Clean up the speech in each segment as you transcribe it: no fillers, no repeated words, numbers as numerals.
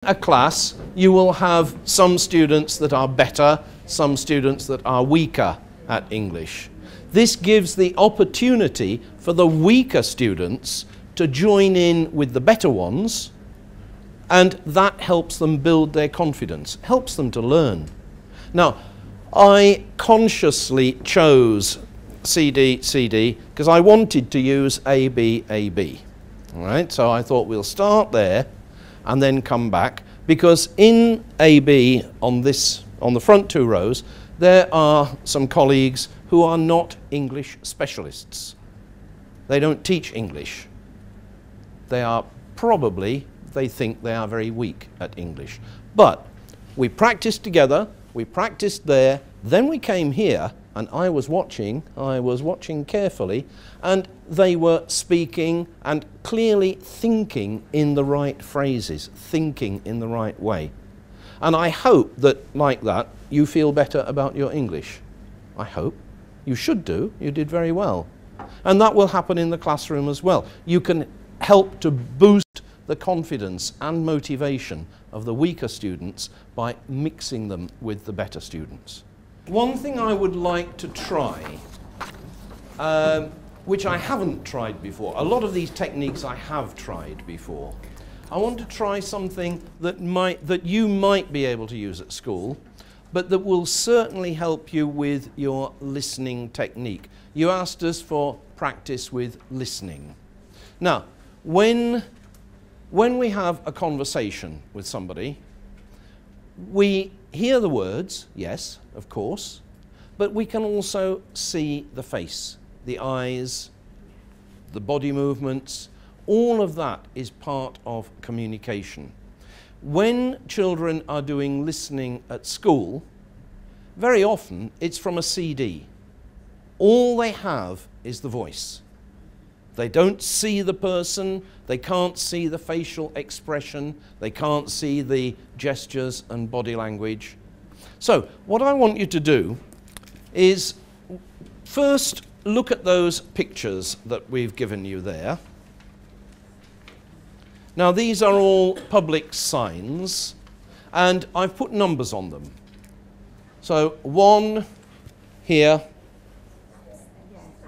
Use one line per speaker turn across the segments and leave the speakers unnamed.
a class, you will have some students that are better, some students that are weaker at English. This gives the opportunity for the weaker students to join in with the better ones, and that helps them build their confidence, helps them to learn. Now, I consciously chose CD, CD, because I wanted to use AB, AB. All right, so I thought we'll start there and then come back, because in AB, on the front two rows, there are some colleagues who are not English specialists. They don't teach English. They are probably, they think they are very weak at English. But we practiced together, we practiced there, then we came here, and I was watching carefully, and they were speaking and clearly thinking in the right phrases, thinking in the right way. And I hope that, like that, you feel better about your English. I hope. You should do. You did very well. And that will happen in the classroom as well. You can help to boost the confidence and motivation of the weaker students by mixing them with the better students. One thing I would like to try, which I haven't tried before, a lot of these techniques I have tried before. I want to try something that you might be able to use at school, but that will certainly help you with your listening technique. You asked us for practice with listening. Now, when we have a conversation with somebody, we hear the words, yes, of course, but we can also see the face, the eyes, the body movements. All of that is part of communication. When children are doing listening at school, very often it's from a CD. All they have is the voice. They don't see the person, they can't see the facial expression, they can't see the gestures and body language. So, what I want you to do is first look at those pictures that we've given you there. Now, these are all public signs, and I've put numbers on them. So, 1 here,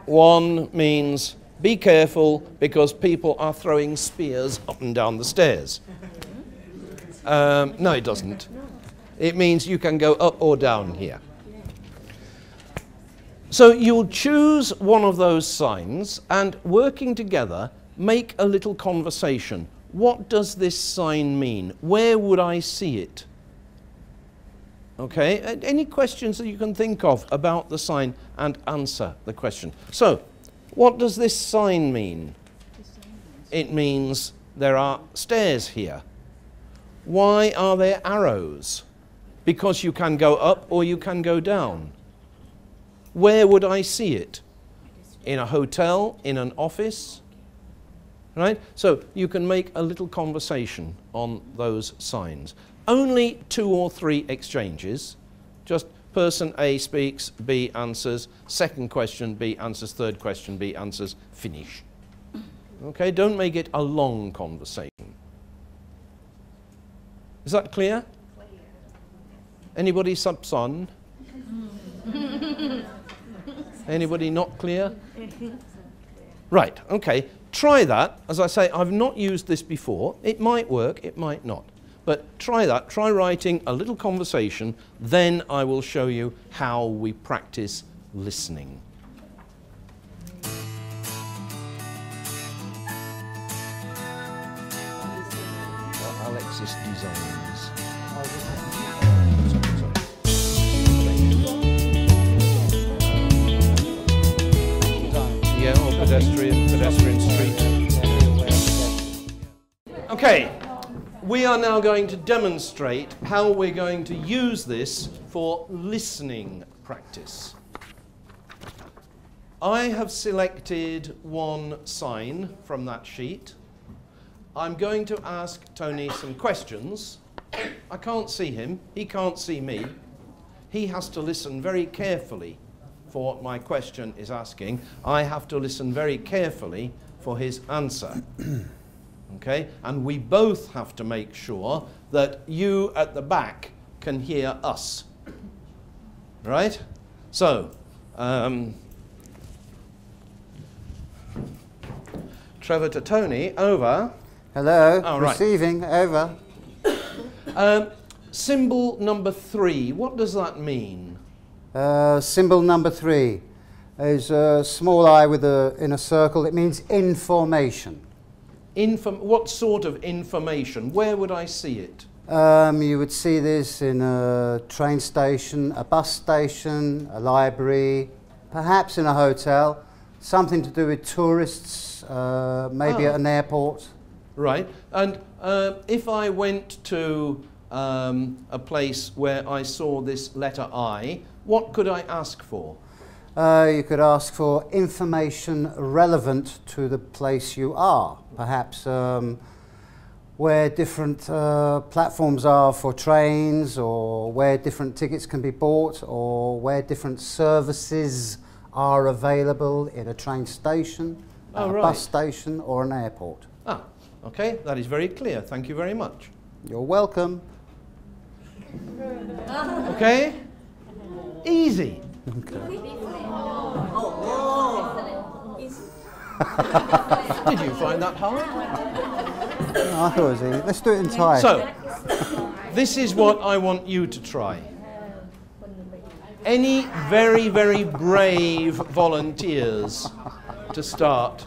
1 means be careful because people are throwing spears up and down the stairs. No, it doesn't. It means you can go up or down here. So you'll choose one of those signs and, working together, make a little conversation. What does this sign mean? Where would I see it? Okay, any questions that you can think of about the sign, and answer the question. So, what does this sign mean? It means there are stairs here. Why are there arrows? Because you can go up or you can go down. Where would I see it? In a hotel, in an office? Right? So you can make a little conversation on those signs. Only 2 or 3 exchanges. Just person A speaks, B answers, second question, B answers, third question, B answers, finish. Okay, don't make it a long conversation. Is that clear? Anybody subson? Anybody not clear? Right, okay. Try that. As I say, I've not used this before. It might work, it might not. But try that. Try writing a little conversation. Then I will show you how we practice listening. Alexis Designs. Yeah, or pedestrian street. Okay, we are now going to demonstrate how we're going to use this for listening practice. I have selected one sign from that sheet. I'm going to ask Tony some questions. I can't see him, he can't see me. He has to listen very carefully for what my question is asking. I have to listen very carefully for his answer. Okay? And we both have to make sure that you at the back can hear us. Right? So, Trevor to Tony, over.
Hello,
Oh, right.
receiving, over.
Symbol number 3, what does that mean?
Symbol number 3 is a small I with in a circle. It means information.
What sort of information? Where would I see it?
You would see this in a train station, a bus station, a library, perhaps in a hotel. Something to do with tourists, maybe at an airport.
Right. And if I went to a place where I saw this letter I, what could I ask for?
You could ask for information relevant to the place you are. Perhaps where different platforms are for trains, or where different tickets can be bought, or where different services are available in a train station, a bus station, or an airport.
Ah, okay, that is very clear. Thank you very much.
You're welcome.
Okay? Easy.
Okay.
Did you find that hard?
No, I thought it was easy. Let's do it in Thai.
So, this is what I want you to try. Any very, very brave volunteers to start?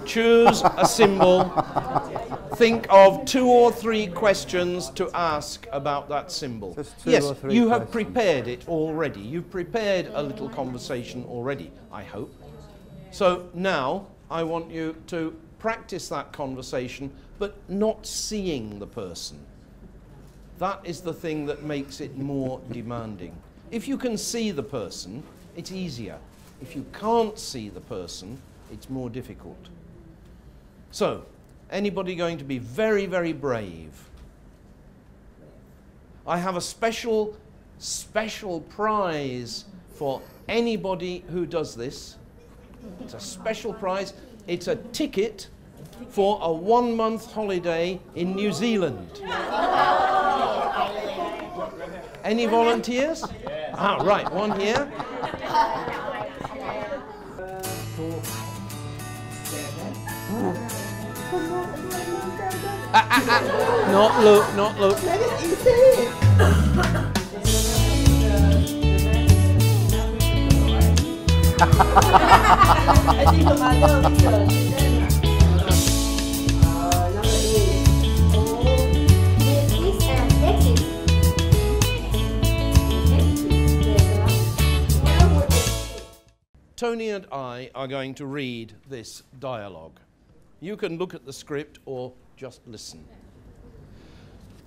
Choose a symbol. Think of 2 or 3 questions to ask about that symbol.
Just 2
yes,
or 3
you have
questions.
prepared it already. You've prepared a little conversation already, I hope. So now I want you to practice that conversation, but not seeing the person. That is the thing that makes it more demanding. If you can see the person, it's easier. If you can't see the person, it's more difficult. So, anybody going to be very, very brave? I have a special prize for anybody who does this. It's a special prize. It's a ticket for a 1-month holiday in New Zealand. Any volunteers? Ah, right, one here. Not look, not look.
I think the mother is number this and exit.
Tony and I are going to read this dialogue. You can look at the script or just listen.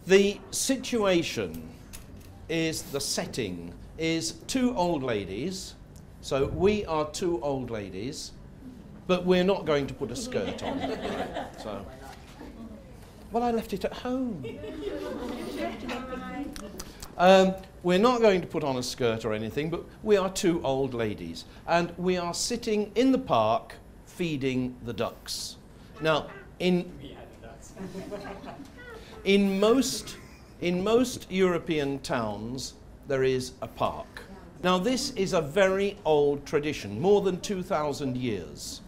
The situation is, the setting is 2 old ladies. So we are 2 old ladies, but we're not going to put a skirt on. So, well, I left it at home. We're not going to put on a skirt or anything, but we are 2 old ladies, and we are sitting in the park feeding the ducks. Now, in most European towns, there is a park. Now, this is a very old tradition, more than 2,000 years.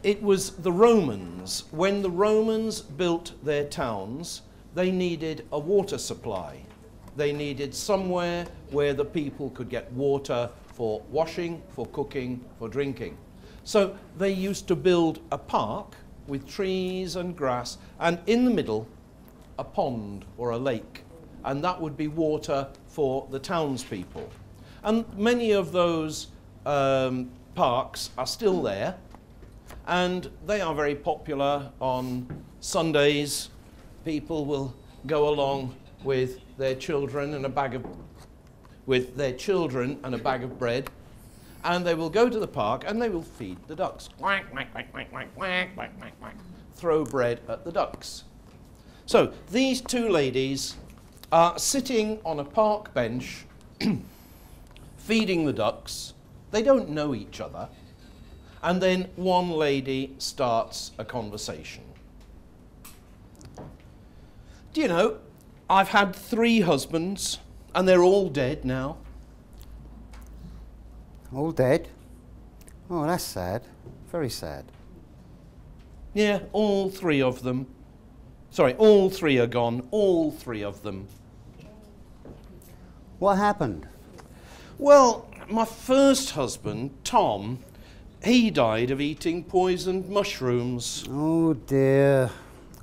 It was the Romans. When the Romans built their towns, they needed a water supply. They needed somewhere where the people could get water for washing, for cooking, for drinking. So they used to build a park with trees and grass, and in the middle, a pond or a lake. And that would be water for the townspeople. And many of those parks are still there, and they are very popular on Sundays. People will go along with their children and a bag of bread, and they will go to the park and they will feed the ducks. Quack, quack, quack, quack, quack, quack, quack, quack, quack. Throw bread at the ducks. So these 2 ladies are sitting on a park bench feeding the ducks. They don't know each other, And then one lady starts a conversation. Do you know, I've had 3 husbands, and they're all dead now.
All dead? Oh, that's sad. Very sad.
Yeah, all 3 of them. Sorry, all 3 are gone. All 3 of them.
What happened?
Well, my first husband, Tom, he died of eating poisoned mushrooms.
Oh dear.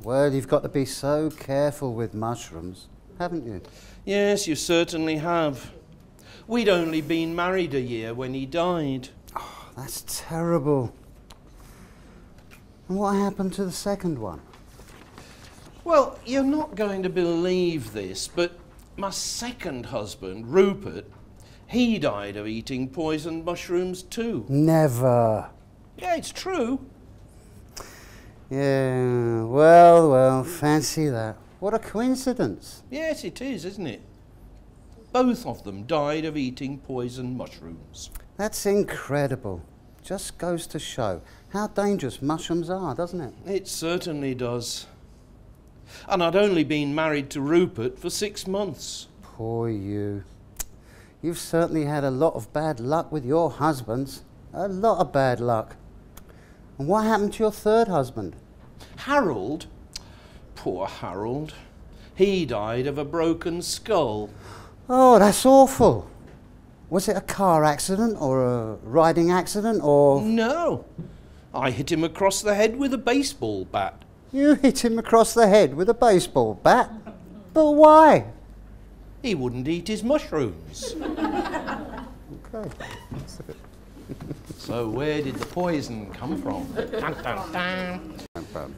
Well, you've got to be so careful with mushrooms, haven't you?
Yes, you certainly have. We'd only been married a year when he died.
Oh, that's terrible. And what happened to the second one?
Well, you're not going to believe this, but my second husband, Rupert, he died of eating poisoned mushrooms too.
Never.
Yeah, it's true.
Yeah, well, fancy that. What a coincidence.
Yes, it is, isn't it? Both of them died of eating poisoned mushrooms.
That's incredible. Just goes to show how dangerous mushrooms are, doesn't it?
It certainly does. And I'd only been married to Rupert for 6 months.
Poor you. You've certainly had a lot of bad luck with your husbands. A lot of bad luck. And what happened to your third husband?
Harold, poor Harold, he died of a broken skull.
Oh, that's awful. Was it a car accident or a riding accident or...
No, I hit him across the head with a baseball bat.
You hit him across the head with a baseball bat? But why?
He wouldn't eat his mushrooms.
Okay.
So where did the poison come from? Dun, dun,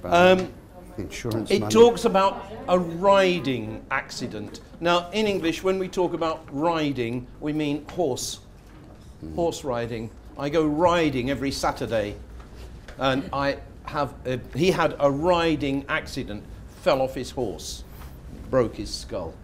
dun.
Insurance
It
money.
talks about a riding accident. Now, in English, when we talk about riding, we mean horse riding. I go riding every Saturday, and he had a riding accident, fell off his horse, broke his skull.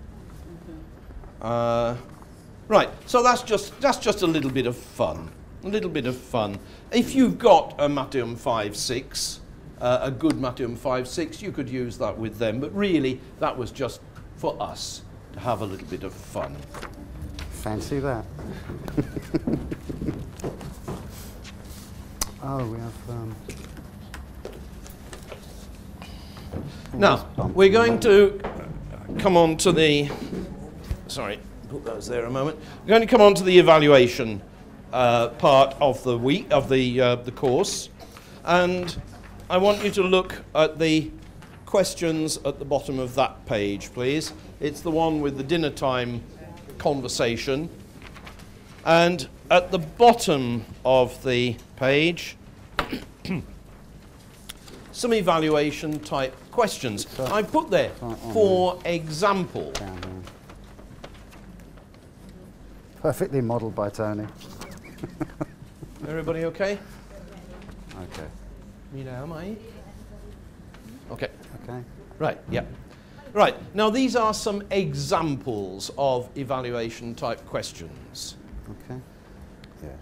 Right, so that's just a little bit of fun. A little bit of fun. If you've got a Matum 5-6, a good Matum 5-6, you could use that with them. But really, that was just for us to have a little bit of fun.
Fancy that. Oh, we have...
Now, we're going to come on to the... Sorry, put those there a moment. We're going to come on to the evaluation part of the week, of the course. And I want you to look at the questions at the bottom of that page, please. It's the one with the dinner time conversation. And at the bottom of the page, some evaluation type questions. I put there, for example.
Perfectly modelled by Tony.
Everybody okay?
Okay.
You know, mate? Okay.
Okay.
Right, yeah. Right, now these are some examples of evaluation type questions.
Okay. Yeah.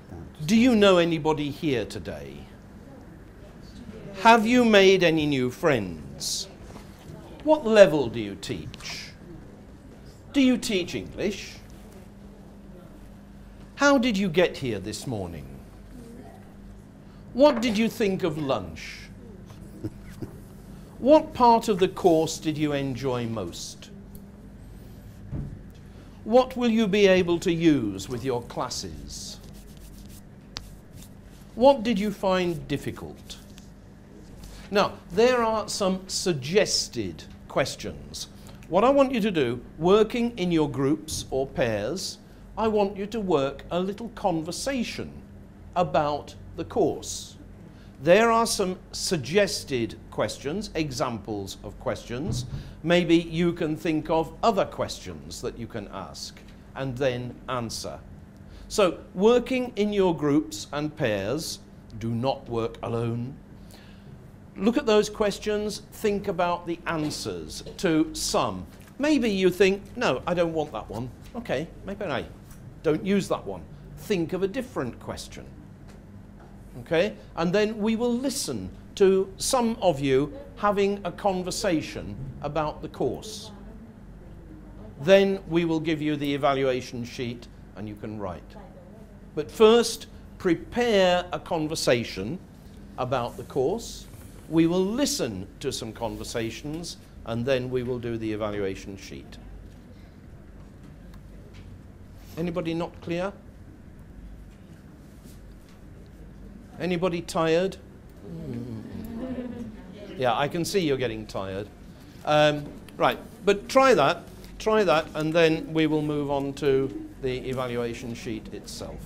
Do you know anybody here today? Have you made any new friends? What level do you teach? Do you teach English? How did you get here this morning? What did you think of lunch? What part of the course did you enjoy most? What will you be able to use with your classes? What did you find difficult? Now, there are some suggested questions. What I want you to do, working in your groups or pairs, I want you to work a little conversation about the course. There are some suggested questions, examples of questions. Maybe you can think of other questions that you can ask and then answer. So, working in your groups and pairs, do not work alone. Look at those questions, think about the answers to some. Maybe you think, no, I don't want that one. Okay, maybe I don't use that one. Think of a different question. Okay? And then we will listen to some of you having a conversation about the course. Then we will give you the evaluation sheet and you can write. But first, prepare a conversation about the course. We will listen to some conversations and then we will do the evaluation sheet. Anybody not clear? Anybody tired? Yeah, I can see you're getting tired. Right, but try that, and then we will move on to the evaluation sheet itself.